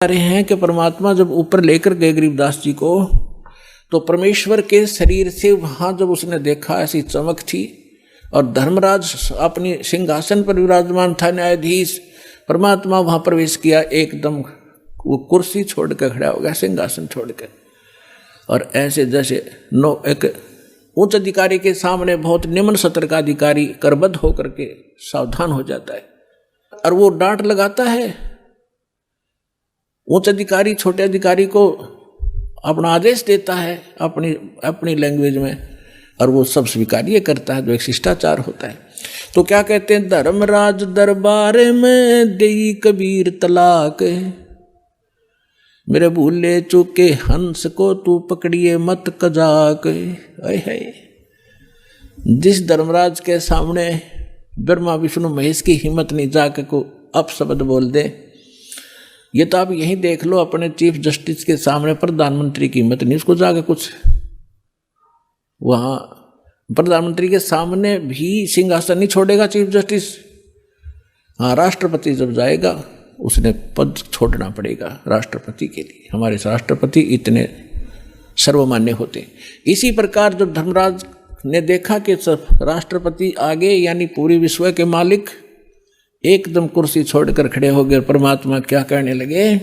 रहे हैं कि परमात्मा जब ऊपर लेकर गए गरीबदास जी को, तो परमेश्वर के शरीर से वहां जब उसने देखा ऐसी चमक थी, और धर्मराज अपनी सिंहासन पर विराजमान था, न्यायाधीश। परमात्मा वहां प्रवेश किया, एकदम वो कुर्सी छोड़ कर खड़ा हो गया, सिंहासन छोड़ कर, और ऐसे जैसे एक उच्च अधिकारी के सामने बहुत निम्न सत्र का अधिकारी करबद्ध होकर के सावधान हो जाता है, और वो डांट लगाता है। उच्च अधिकारी छोटे अधिकारी को अपना आदेश देता है अपनी लैंग्वेज में, और वो सब स्वीकार्य करता है, जो एक शिष्टाचार होता है। तो क्या कहते हैं, धर्मराज दरबार में देई कबीर तलाक, मेरे भूले चूके हंस को तू पकड़िए मत कजाक। है जिस धर्मराज के सामने ब्रह्मा विष्णु महेश की हिम्मत नहीं जाके को अपशब्द बोल दे, ये तो आप यहीं देख लो, अपने चीफ जस्टिस के सामने प्रधानमंत्री की हिम्मत नहीं, उसको जाके कुछ वहाँ प्रधानमंत्री के सामने भी सिंहासन नहीं छोड़ेगा चीफ जस्टिस। हाँ, राष्ट्रपति जब जाएगा उसने पद छोड़ना पड़ेगा राष्ट्रपति के लिए। हमारे राष्ट्रपति इतने सर्वमान्य होते। इसी प्रकार जब धर्मराज ने देखा कि राष्ट्रपति आगे यानी पूरी विश्व के मालिक एकदम कुर्सी छोड़कर खड़े हो गए, परमात्मा क्या कहने लगे,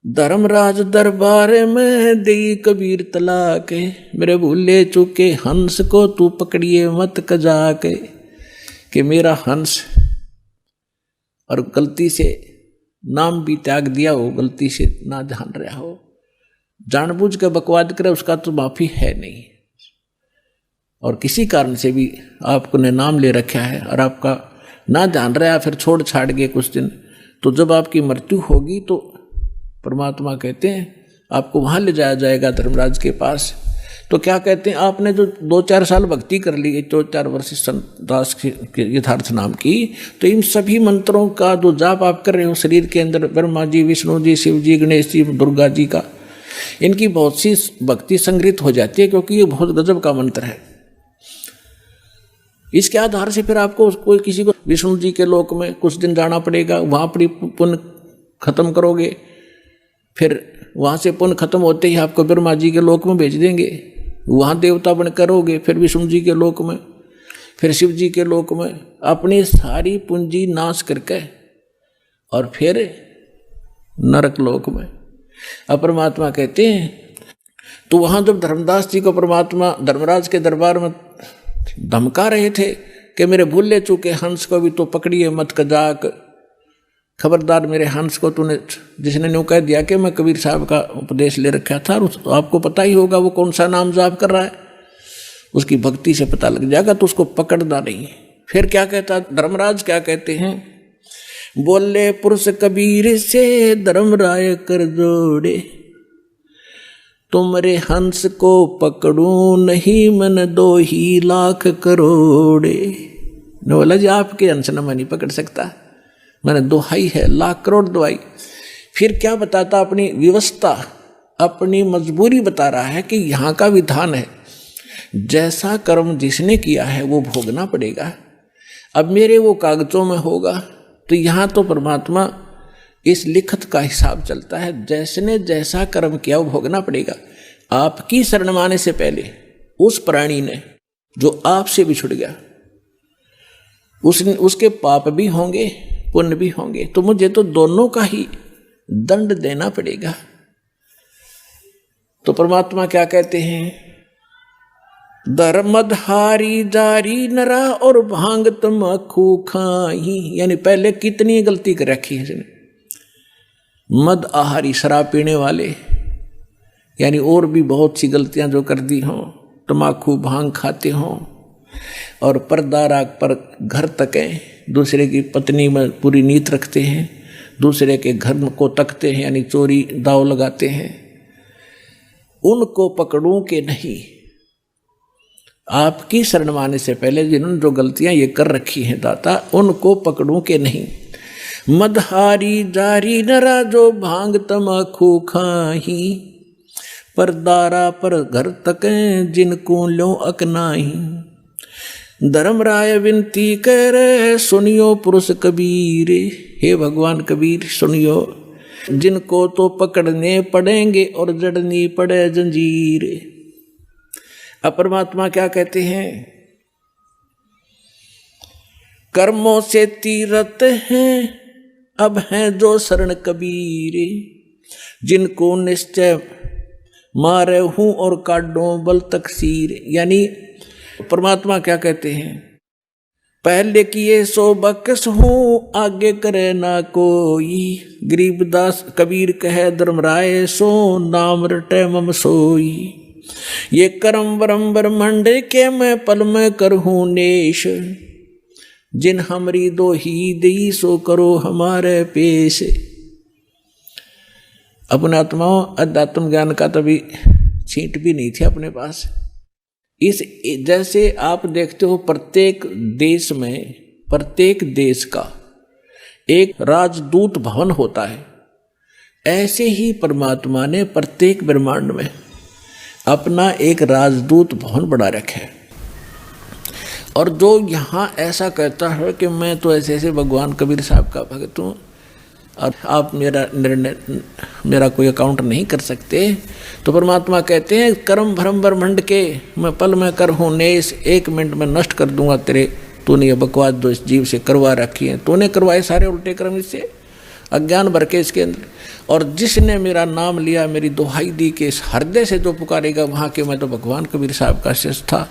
धर्मराज दरबार में देई कबीर तलाक, मेरे भूले चूके हंस को तू पकड़िए मत कजाक। कि मेरा हंस और गलती से नाम भी त्याग दिया हो, गलती से ना जान रहा हो, जानबूझ कर बकवाद करे, उसका तो माफी है नहीं। और किसी कारण से भी आपको ने नाम ले रखा है और आपका ना जान रहा, फिर छोड़ छाड़ गए कुछ दिन, तो जब आपकी मृत्यु होगी तो परमात्मा कहते हैं आपको वहाँ ले जाया जाएगा धर्मराज के पास। तो क्या कहते हैं, आपने जो 2-4 साल भक्ति कर ली, 2-4 वर्ष संत दास के यथार्थ नाम की, तो इन सभी मंत्रों का जो जाप आप कर रहे हो शरीर के अंदर, ब्रह्मा जी, विष्णु जी, शिव जी, गणेश जी, दुर्गा जी का, इनकी बहुत सी भक्ति संग्रहित हो जाती है, क्योंकि ये बहुत गजब का मंत्र है। इसके आधार से फिर आपको कोई किसी को विष्णु जी के लोक में कुछ दिन जाना पड़ेगा, वहाँ पर पुण्य खत्म करोगे, फिर वहाँ से पुण्य खत्म होते ही आपको ब्रह्मा जी के लोक में भेज देंगे, वहाँ देवता बन करोगे, फिर विष्णु जी के लोक में, फिर शिव जी के लोक में, अपनी सारी पूंजी नाश करके, और फिर नरक लोक में। अब परमात्मा कहते हैं, तो वहाँ जब धर्मदास जी को परमात्मा धर्मराज के दरबार में धमका रहे थे कि मेरे भूले चूके हंस को भी तो पकड़िए मत कजाक, खबरदार मेरे हंस को तूने, जिसने न्यू कह दिया कि मैं कबीर साहब का उपदेश ले रखा था, तो आपको पता ही होगा वो कौन सा नाम जाप कर रहा है, उसकी भक्ति से पता लग जाएगा, तो उसको पकड़ना नहीं। फिर क्या कहता धर्मराज, क्या कहते हैं, बोले पुरुष कबीर से धर्मराय कर जोड़े, तुमरे हंस को पकड़ूं नहीं मन 2 लाख करोड़े। ने बोला जी आपके हंस न मैं नहीं पकड़ सकता, मैंने दोहाई है, लाख करोड़ दोहाई। फिर क्या बताता, अपनी व्यवस्था, अपनी मजबूरी बता रहा है कि यहाँ का विधान है, जैसा कर्म जिसने किया है वो भोगना पड़ेगा। अब मेरे वो कागजों में होगा, तो यहाँ तो परमात्मा इस लिखत का हिसाब चलता है, जैसने जैसा कर्म किया वो भोगना पड़ेगा। आपकी शरण माने से पहले उस प्राणी ने जो आपसे बिछुड़ गया, उसके पाप भी होंगे, पुण्य भी होंगे, तो मुझे तो दोनों का ही दंड देना पड़ेगा। तो परमात्मा क्या कहते हैं, धर्मधारी जारी नरा और भांग तमाकू खाही, यानी पहले कितनी गलती कर रखी है इसने। मद आहारी शराब पीने वाले, यानी और भी बहुत सी गलतियां जो कर दी हों, तमाकू भांग खाते हों, और परदारा पर घर तकें, दूसरे की पत्नी में पूरी नीयत रखते हैं, दूसरे के घर को तकते हैं, यानी चोरी दाव लगाते हैं, उनको पकड़ूं के नहीं। आपकी शरण माने से पहले जिन्होंने जो गलतियां ये कर रखी हैं दाता, उनको पकड़ूं के नहीं। मदहारी जारी नरा जो भांग तमाकू खाही, परदारा पर घर तकें जिनको लो अकनाही। धर्मराय विनती करे सुनियो पुरुष कबीर, हे भगवान कबीर सुनियो, जिनको तो पकड़ने पड़ेंगे और जड़नी पड़े जंजीर। अब परमात्मा क्या कहते हैं, कर्मों से तीरथ हैं अब हैं जो शरण कबीर, जिनको निश्चय मारे हूं और काटो बल तकसीर। यानी परमात्मा क्या कहते हैं, पहले किए सो बकस हूं आगे करे ना कोई, गरीबदास कबीर कहे धर्मराय सो नाम रटे मम सोई। ये करम वरम ब्रह्मंड के मैं पल में करहूं नेश, जिन हमरी दो ही दई सो करो हमारे पेश। अपने आत्माओं अध्यात्म ज्ञान का तभी छींट भी नहीं थी अपने पास। इस जैसे आप देखते हो प्रत्येक देश में, प्रत्येक देश का एक राजदूत भवन होता है, ऐसे ही परमात्मा ने प्रत्येक ब्रह्मांड में अपना एक राजदूत भवन बना रखा है। और जो यहाँ ऐसा कहता है कि मैं तो ऐसे ऐसे भगवान कबीर साहब का भक्त हूँ और आप मेरा निर्णय, मेरा कोई अकाउंट नहीं कर सकते, तो परमात्मा कहते हैं कर्म भ्रम ब्रह्मंड के मैं पल में कर हूँ नेश, 1 मिनट में नष्ट कर दूंगा तेरे, तूने ये बकवास जो इस जीव से करवा रखी है, तूने करवाए सारे उल्टे कर्म इससे, अज्ञान भर के इसके अंदर। और जिसने मेरा नाम लिया, मेरी दुहाई दी कि इस हृदय से जो पुकारेगा वहाँ के, मैं तो भगवान कबीर साहब का शिष्य था,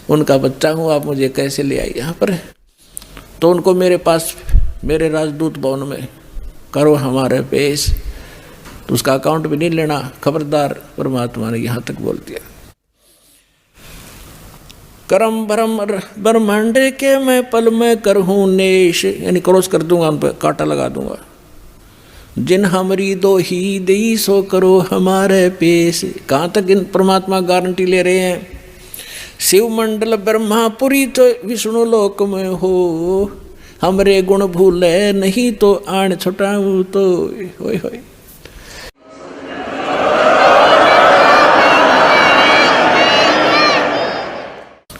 उनका बच्चा हूँ, आप मुझे कैसे ले आई यहाँ पर। तो उनको मेरे पास, मेरे राजदूत भवन में करो हमारे पेश, तो उसका अकाउंट भी नहीं लेना, खबरदार। परमात्मा ने यहाँ तक बोल दिया, करम भरम ब्रह्मांड के मैं पल में करहूं नेश, यानी क्रॉस कर दूंगा, उन पर कांटा लगा दूंगा। जिन हमरी दो ही दई सो करो हमारे पेश। कहाँ तक इन परमात्मा गारंटी ले रहे हैं, शिव मंडल ब्रह्मापुरी तो विष्णु लोक में हो, हमरे गुण भूले नहीं तो आण छुटाऊं तो। होय होय।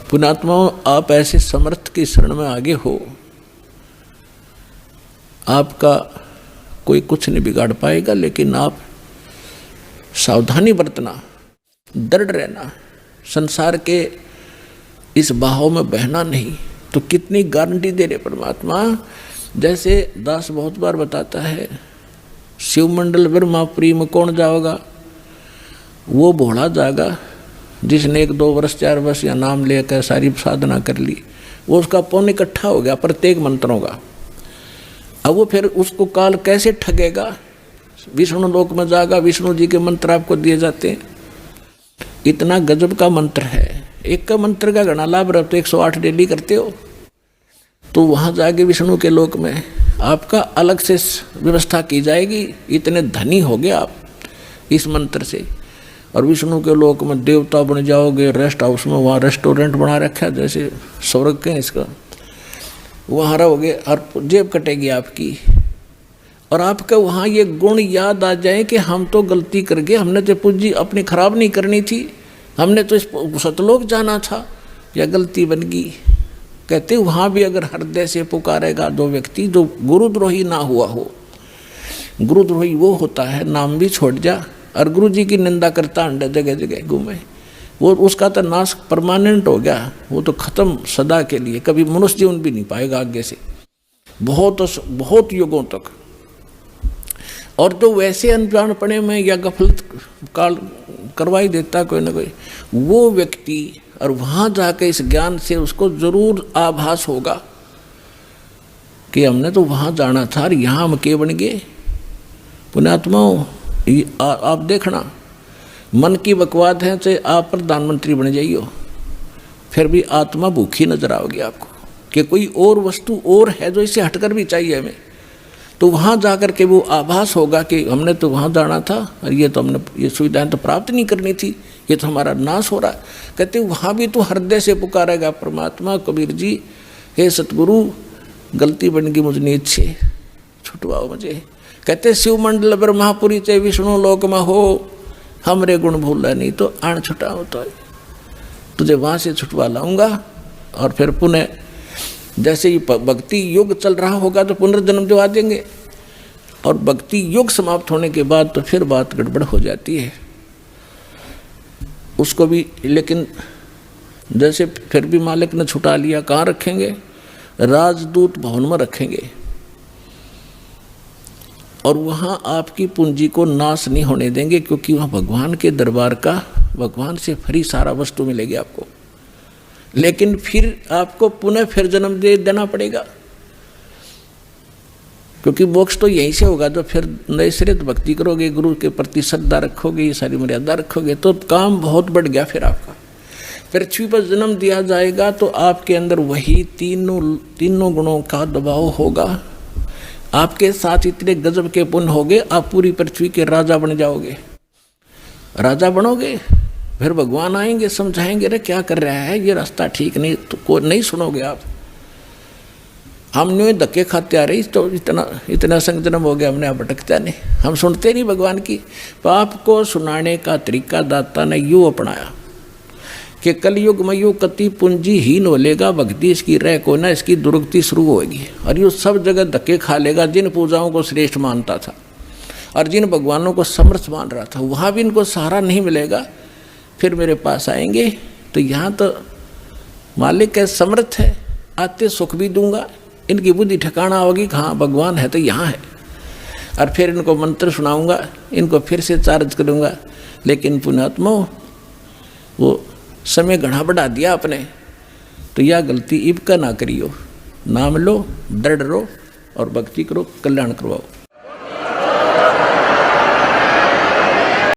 पुण्यात्माओं, आप ऐसे समर्थ की शरण में आगे हो, आपका कोई कुछ नहीं बिगाड़ पाएगा, लेकिन आप सावधानी बरतना, दृढ़ रहना, संसार के इस बहाव में बहना नहीं। तो कितनी गारंटी दे रहे परमात्मा। जैसे दास बहुत बार बताता है, शिव मंडल ब्रह्मापुरी में कौन जाओगा, वो भोला जाएगा जिसने 1-2 वर्ष 4 वर्ष या नाम लेकर सारी साधना कर ली, वो उसका पुण्य इकट्ठा हो गया प्रत्येक मंत्रों का। अब वो फिर उसको काल कैसे ठगेगा, विष्णु लोक में जाएगा, विष्णु जी के मंत्र आपको दिए जाते हैं, इतना गजब का मंत्र है। एक का मंत्र का घना लाभ रहा, तो 108 डेली करते हो, तो वहाँ जाके विष्णु के लोक में आपका अलग से व्यवस्था की जाएगी। इतने धनी हो गए आप इस मंत्र से। और विष्णु के लोक में देवता बन जाओगे, रेस्ट हाउस में, वहाँ रेस्टोरेंट बना रखा है जैसे स्वर्ग के इसका, वहाँ रहोगे और जेब कटेगी आपकी। और आपका वहाँ ये गुण याद आ जाए कि हम तो गलती कर गए, हमने तो पूंजी अपनी खराब नहीं करनी थी, हमने तो इस सतलोक जाना था, या गलती बन गई। कहते वहाँ भी अगर हृदय से पुकारेगा दो व्यक्ति, जो गुरुद्रोही ना हुआ हो, गुरुद्रोही वो होता है नाम भी छोड़ जा और गुरु जी की निंदा करता अंडे जगह जगह घूमे, वो उसका तो नाश परमानेंट हो गया, वो तो खत्म सदा के लिए, कभी मनुष्य जीवन भी नहीं पाएगा आगे से, बहुत युगों तक। और तो वैसे अनजानपने में या गफलत काल करवाई देता कोई ना कोई, वो व्यक्ति और वहाँ जाकर इस ज्ञान से उसको जरूर आभास होगा कि हमने तो वहाँ जाना था और यहाँ हम के बन गए। पुण्यात्माओं, आप देखना, मन की बकवाद है चाहे आप प्रधानमंत्री बन जाइयो, फिर भी आत्मा भूखी नजर आओगी आपको कि कोई और वस्तु और है जो इससे हटकर भी चाहिए हमें। तो वहाँ जाकर के वो आभास होगा कि हमने तो वहाँ जाना था और ये तो हमने ये सुविधाएं तो प्राप्त नहीं करनी थी, ये तो हमारा नाश हो रहा है। कहते वहाँ भी तो हृदय से पुकारेगा परमात्मा, कबीर जी हे सतगुरु गलती बन गई मुझ नीच से, छुटवाओ मुझे। कहते शिव मंडल ब्रह्मापुरी चाहे विष्णु लोक में हो, हमरे गुण भूला नहीं तो आण छुटाओ तो तुझे वहाँ से छुटवा लाऊंगा। और फिर पुनः जैसे ही भक्ति युग चल रहा होगा तो पुनर्जन्म दिवा देंगे। और भक्ति युग समाप्त होने के बाद तो फिर बात गड़बड़ हो जाती है उसको भी। लेकिन जैसे फिर भी मालिक ने छुटा लिया, कहाँ रखेंगे? राजदूत भवन में रखेंगे, और वहाँ आपकी पूंजी को नाश नहीं होने देंगे, क्योंकि वहाँ भगवान के दरबार का, भगवान से फ्री सारा वस्तु मिलेगी आपको। लेकिन फिर आपको पुनः फिर जन्म दे देना पड़ेगा, क्योंकि मोक्ष तो यहीं से होगा। तो फिर नए सिरे भक्ति करोगे, गुरु के प्रति श्रद्धा रखोगे, ये सारी मर्यादा रखोगे, तो काम बहुत बढ़ गया। फिर आपका पृथ्वी पर जन्म दिया जाएगा तो आपके अंदर वही तीनों गुणों का दबाव होगा। आपके साथ इतने गजब के पुण्य होंगे, आप पूरी पृथ्वी के राजा बन जाओगे। राजा बनोगे, फिर भगवान आएंगे, समझाएंगे, रे क्या कर रहा है, ये रास्ता ठीक नहीं, तो को नहीं सुनोगे आप। हमने धक्के खाते आ रही, तो इतना संग जन्म हो गया, हमने आप भटकता नहीं, हम सुनते नहीं भगवान की। पाप को सुनाने का तरीका दाता ने यूँ अपनाया कि कलयुग में यूँ कति पूंजी हीन हो लेगा, भक्ति इसकी रह को ना, इसकी दुर्गति शुरू होगी, और यूँ सब जगह धक्के खा लेगा। जिन पूजाओं को श्रेष्ठ मानता था और जिन भगवानों को समर्थ मान रहा था, वहाँ भी इनको सहारा नहीं मिलेगा। फिर मेरे पास आएंगे तो यहाँ तो मालिक है, समर्थ है, आते सुख भी दूंगा, इनकी बुद्धि ठिकाना होगी, हाँ भगवान है तो यहाँ है, और फिर इनको मंत्र सुनाऊंगा, इनको फिर से चार्ज करूँगा। लेकिन पुण्यात्मा वो समय घना बढ़ा दिया आपने, तो यह गलती इब का ना करियो। नाम लो, दृढ़ रहो और भक्ति करो, कल्याण करवाओ।